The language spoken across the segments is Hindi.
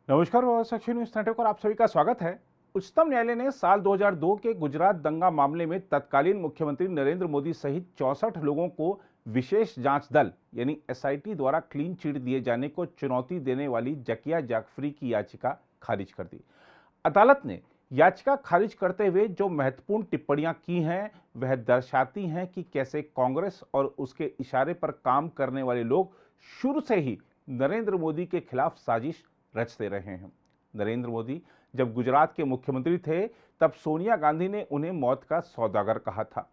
नमस्कार, साक्षी न्यूज नेटवर्क और आप सभी का स्वागत है। उच्चतम न्यायालय ने साल 2002 के गुजरात दंगा मामले में तत्कालीन मुख्यमंत्री नरेंद्र मोदी सहित 64 लोगों को विशेष जांच दल यानी एसआईटी द्वारा क्लीन चिट दिए जाने को चुनौती देने वाली जकिया जाफरी की याचिका खारिज कर दी। अदालत ने याचिका खारिज करते हुए जो महत्वपूर्ण टिप्पणियां की हैं वह दर्शाती हैं कि कैसे कांग्रेस और उसके इशारे पर काम करने वाले लोग शुरू से ही नरेंद्र मोदी के खिलाफ साजिश रचते रहे हैं। नरेंद्र मोदी जब गुजरात के मुख्यमंत्री थे तब सोनिया गांधी ने उन्हें मौत का सौदागर कहा था।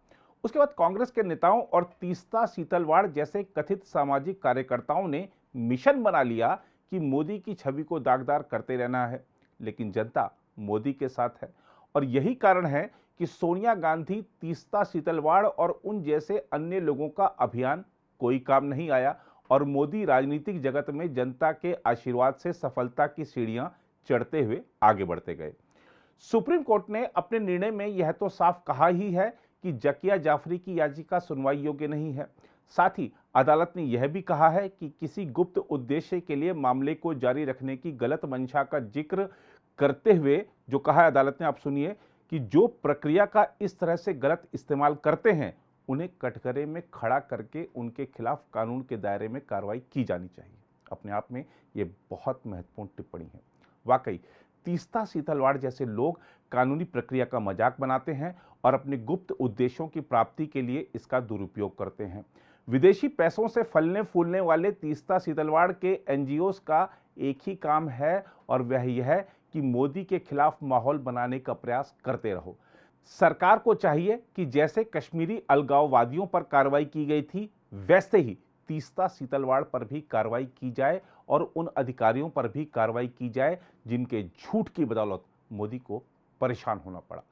उसके बाद कांग्रेस के नेताओं और तीस्ता सीतलवाड़ जैसे कथित सामाजिक कार्यकर्ताओं ने मिशन बना लिया कि मोदी की छवि को दागदार करते रहना है, लेकिन जनता मोदी के साथ है। और यही कारण है कि सोनिया गांधी, तीस्ता सीतलवाड़ और उन जैसे अन्य लोगों का अभियान कोई काम नहीं आया और मोदी राजनीतिक जगत में जनता के आशीर्वाद से सफलता की सीढ़ियां चढ़ते हुए आगे बढ़ते गए। सुप्रीम कोर्ट ने अपने निर्णय में यह तो साफ कहा ही है कि जकिया जाफरी की याचिका सुनवाई योग्य नहीं है। साथ ही अदालत ने यह भी कहा है कि किसी गुप्त उद्देश्य के लिए मामले को जारी रखने की गलत मंशा का जिक्र करते हुए जो कहा है अदालत ने, आप सुनिए, कि जो प्रक्रिया का इस तरह से गलत इस्तेमाल करते हैं उन्हें कटघरे में खड़ा करके उनके खिलाफ कानून के दायरे में कार्रवाई की जानी चाहिए। अपने आप में ये बहुत महत्वपूर्ण टिप्पणी है। वाकई तीस्ता सीतलवाड़ जैसे लोग कानूनी प्रक्रिया का मजाक बनाते हैं और अपने गुप्त उद्देश्यों की प्राप्ति के लिए इसका दुरुपयोग करते हैं। विदेशी पैसों से फलने फूलने वाले तीस्ता सीतलवाड़ के एनजीओस का एक ही काम है और वह यह है कि मोदी के खिलाफ माहौल बनाने का प्रयास करते रहो। सरकार को चाहिए कि जैसे कश्मीरी अलगाववादियों पर कार्रवाई की गई थी वैसे ही तीस्ता सीतलवाड़ पर भी कार्रवाई की जाए और उन अधिकारियों पर भी कार्रवाई की जाए जिनके झूठ की बदौलत मोदी को परेशान होना पड़ा।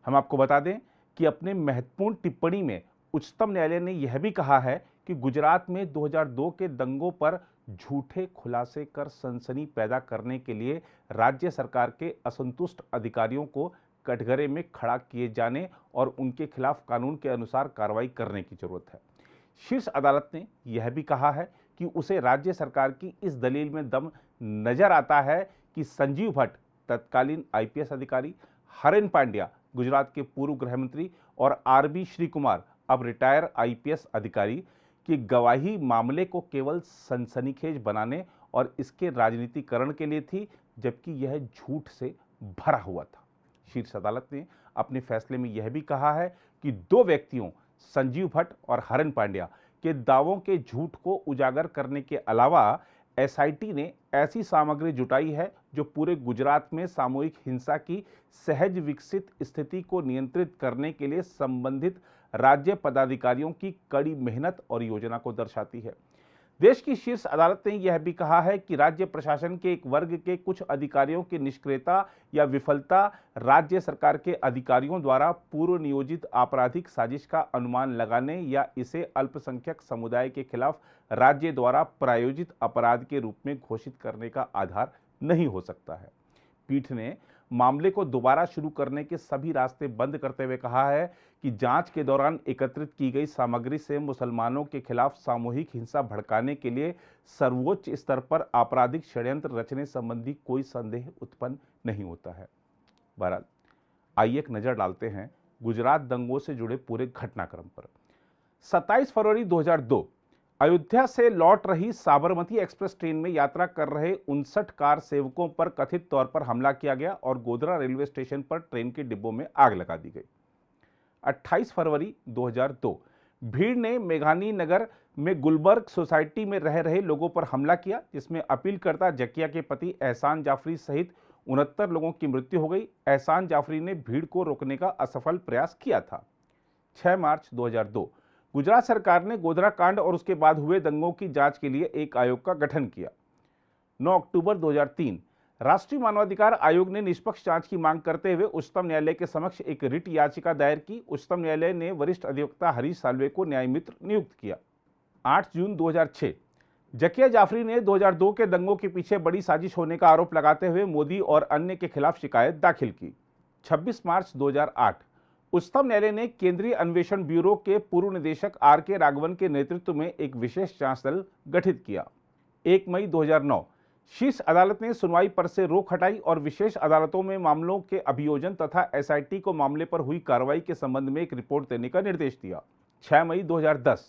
हम आपको बता दें कि अपने महत्वपूर्ण टिप्पणी में उच्चतम न्यायालय ने यह भी कहा है कि गुजरात में 2002 के दंगों पर झूठे खुलासे कर सनसनी पैदा करने के लिए राज्य सरकार के असंतुष्ट अधिकारियों को कटघरे में खड़ा किए जाने और उनके खिलाफ कानून के अनुसार कार्रवाई करने की जरूरत है। शीर्ष अदालत ने यह भी कहा है कि उसे राज्य सरकार की इस दलील में दम नजर आता है कि संजीव भट्ट, तत्कालीन आईपीएस अधिकारी, हरेन पांड्या, गुजरात के पूर्व गृह मंत्री, और आरबी श्रीकुमार, अब रिटायर आईपीएस अधिकारी, की गवाही मामले को केवल सनसनीखेज बनाने और इसके राजनीतिकरण के लिए थी, जबकि यह झूठ से भरा हुआ था। शीर्ष अदालत ने अपने फैसले में यह भी कहा है कि दो व्यक्तियों, संजीव भट्ट और हरेन पांड्या, के दावों के झूठ को उजागर करने के अलावा एसआईटी ने ऐसी सामग्री जुटाई है जो पूरे गुजरात में सामूहिक हिंसा की सहज विकसित स्थिति को नियंत्रित करने के लिए संबंधित राज्य पदाधिकारियों की कड़ी मेहनत और योजना को दर्शाती है। देश की शीर्ष अदालत ने यह भी कहा है कि राज्य प्रशासन के एक वर्ग के कुछ अधिकारियों की निष्क्रियता या विफलता राज्य सरकार के अधिकारियों द्वारा पूर्व नियोजित आपराधिक साजिश का अनुमान लगाने या इसे अल्पसंख्यक समुदाय के खिलाफ राज्य द्वारा प्रायोजित अपराध के रूप में घोषित करने का आधार नहीं हो सकता है। पीठ ने मामले को दोबारा शुरू करने के सभी रास्ते बंद करते हुए कहा है कि जांच के दौरान एकत्रित की गई सामग्री से मुसलमानों के खिलाफ सामूहिक हिंसा भड़काने के लिए सर्वोच्च स्तर पर आपराधिक षड्यंत्र रचने संबंधी कोई संदेह उत्पन्न नहीं होता है। बहरहाल आइए एक नजर डालते हैं गुजरात दंगों से जुड़े पूरे घटनाक्रम पर। 27 फरवरी 2002 अयोध्या से लौट रही साबरमती एक्सप्रेस ट्रेन में यात्रा कर रहे 59 कार सेवकों पर कथित तौर पर हमला किया गया और गोधरा रेलवे स्टेशन पर ट्रेन के डिब्बों में आग लगा दी गई। 28 फरवरी 2002 भीड़ ने मेघानी नगर में गुलबर्ग सोसाइटी में रह रहे लोगों पर हमला किया, जिसमें अपीलकर्ता जकिया के पति एहसान जाफरी सहित 69 लोगों की मृत्यु हो गई। एहसान जाफरी ने भीड़ को रोकने का असफल प्रयास किया था। 6 मार्च 2002 गुजरात सरकार ने गोधरा कांड और उसके बाद हुए दंगों की जांच के लिए एक आयोग का गठन किया। 9 अक्टूबर 2003 राष्ट्रीय मानवाधिकार आयोग ने निष्पक्ष जांच की मांग करते हुए उच्चतम न्यायालय के समक्ष एक रिट याचिका दायर की। उच्चतम न्यायालय ने वरिष्ठ अधिवक्ता हरीश साल्वे को न्याय मित्र नियुक्त किया। 8 जून 2006 जकिया जाफरी ने 2002 के दंगों के पीछे बड़ी साजिश होने का आरोप लगाते हुए मोदी और अन्य के खिलाफ शिकायत दाखिल की। 26 मार्च 2008 उच्चतम न्यायालय ने केंद्रीय अन्वेषण ब्यूरो के पूर्व निदेशक आर के राघवन के नेतृत्व में एक विशेष जांच दल गठित किया। 1 मई 2009 शीर्ष अदालत ने सुनवाई पर से रोक हटाई और विशेष अदालतों में मामलों के अभियोजन तथा एसआईटी को मामले पर हुई कार्रवाई के संबंध में एक रिपोर्ट देने का निर्देश दिया। 6 मई 2010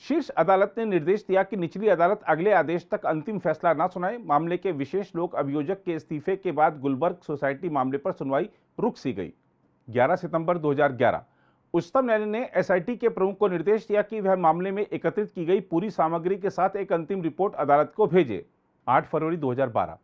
शीर्ष अदालत ने निर्देश दिया कि निचली अदालत अगले आदेश तक अंतिम फैसला न सुनाए। मामले के विशेष लोक अभियोजक के इस्तीफे के बाद गुलबर्ग सोसाइटी मामले पर सुनवाई रुक सी गई। 11 सितंबर 2011 उच्चतम न्यायालय ने एसआईटी के प्रमुख को निर्देश दिया कि वह मामले में एकत्रित की गई पूरी सामग्री के साथ एक अंतिम रिपोर्ट अदालत को भेजे। 8 फरवरी 2012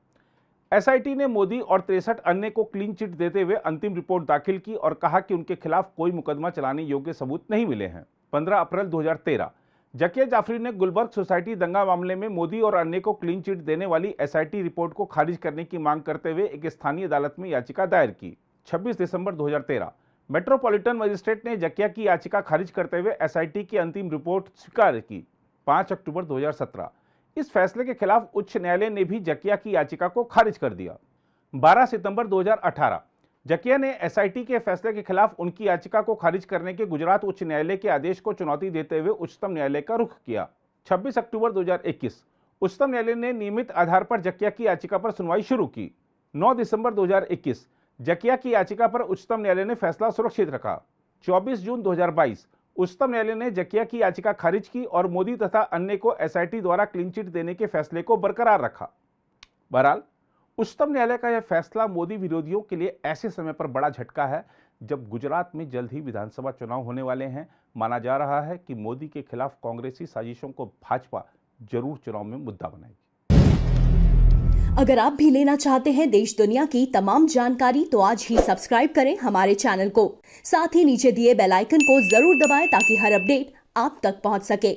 एसआईटी ने मोदी और 63 अन्य को क्लीन चिट देते हुए अंतिम रिपोर्ट दाखिल की और कहा कि उनके खिलाफ कोई मुकदमा चलाने योग्य सबूत नहीं मिले हैं। 15 अप्रैल 2013 जकिया जाफरी ने गुलबर्ग सोसाइटी दंगा मामले में मोदी और अन्य को क्लीन चिट देने वाली एसआईटी रिपोर्ट को खारिज करने की मांग करते हुए एक स्थानीय अदालत में याचिका दायर की। 26 दिसंबर 2013 मेट्रोपॉलिटन मजिस्ट्रेट ने जकिया की याचिका खारिज करते हुए एसआईटी की अंतिम रिपोर्ट स्वीकार की। 5 अक्टूबर 2017 इस फैसले के खिलाफ उच्च न्यायालय ने भी जकिया की याचिका को खारिज कर दिया। 12 सितंबर 2018 जकिया ने एसआईटी के फैसले के खिलाफ उनकी याचिका को खारिज करने के गुजरात उच्च न्यायालय के आदेश को चुनौती देते हुए उच्चतम न्यायालय का रुख किया। 26 अक्टूबर 2021 उच्चतम न्यायालय ने नियमित आधार पर जकिया की याचिका पर सुनवाई शुरू की। 9 दिसंबर 2021 जकिया की याचिका पर उच्चतम न्यायालय ने फैसला सुरक्षित रखा। 24 जून 2022 उच्चतम न्यायालय ने जकिया की याचिका खारिज की और मोदी तथा अन्य को एसआईटी द्वारा क्लीन चिट देने के फैसले को बरकरार रखा। बहरहाल उच्चतम न्यायालय का यह फैसला मोदी विरोधियों के लिए ऐसे समय पर बड़ा झटका है जब गुजरात में जल्द ही विधानसभा चुनाव होने वाले हैं। माना जा रहा है कि मोदी के खिलाफ कांग्रेसी साजिशों को भाजपा जरूर चुनाव में मुद्दा बनाएगी। अगर आप भी लेना चाहते हैं देश दुनिया की तमाम जानकारी तो आज ही सब्सक्राइब करें हमारे चैनल को। साथ ही नीचे दिए बेल आइकन को जरूर दबाएं ताकि हर अपडेट आप तक पहुंच सके।